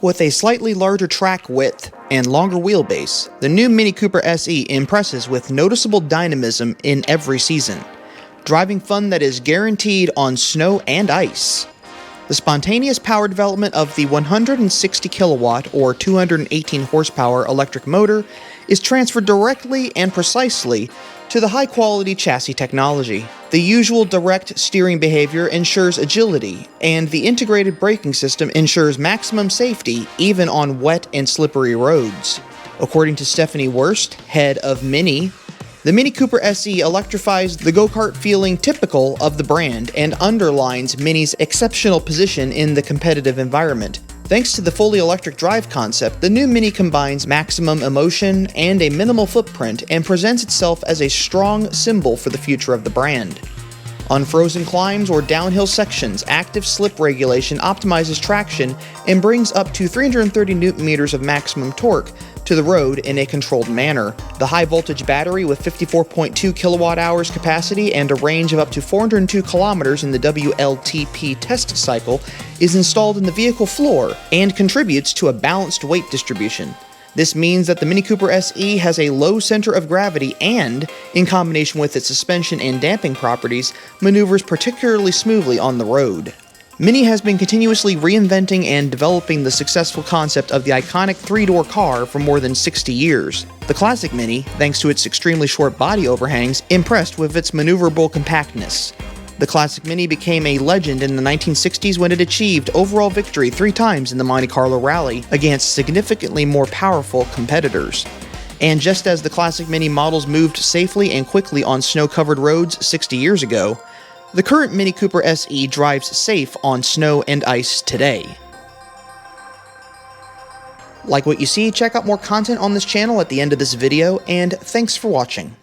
With a slightly larger track width and longer wheelbase, the new Mini Cooper SE impresses with noticeable dynamism in every season, driving fun that is guaranteed on snow and ice. The spontaneous power development of the 160 kilowatt or 218 horsepower electric motor is transferred directly and precisely to the high-quality chassis technology. The usual direct steering behavior ensures agility, and the integrated braking system ensures maximum safety even on wet and slippery roads. According to Stephanie Wurst, head of Mini, the Mini Cooper SE electrifies the go-kart feeling typical of the brand and underlines Mini's exceptional position in the competitive environment. Thanks to the fully electric drive concept, the new Mini combines maximum emotion and a minimal footprint and presents itself as a strong symbol for the future of the brand. On frozen climbs or downhill sections, active slip regulation optimizes traction and brings up to 330 Nm of maximum torque to the road in a controlled manner. The high-voltage battery with 54.2 kWh capacity and a range of up to 402 km in the WLTP test cycle is installed in the vehicle floor and contributes to a balanced weight distribution. This means that the Mini Cooper SE has a low center of gravity and, in combination with its suspension and damping properties, maneuvers particularly smoothly on the road. Mini has been continuously reinventing and developing the successful concept of the iconic three-door car for more than 60 years. The classic Mini, thanks to its extremely short body overhangs, impressed with its maneuverable compactness. The classic Mini became a legend in the 1960s when it achieved overall victory 3 times in the Monte Carlo Rally against significantly more powerful competitors. And just as the classic Mini models moved safely and quickly on snow-covered roads 60 years ago, the current Mini Cooper SE drives safe on snow and ice today. Like what you see, check out more content on this channel at the end of this video, and thanks for watching.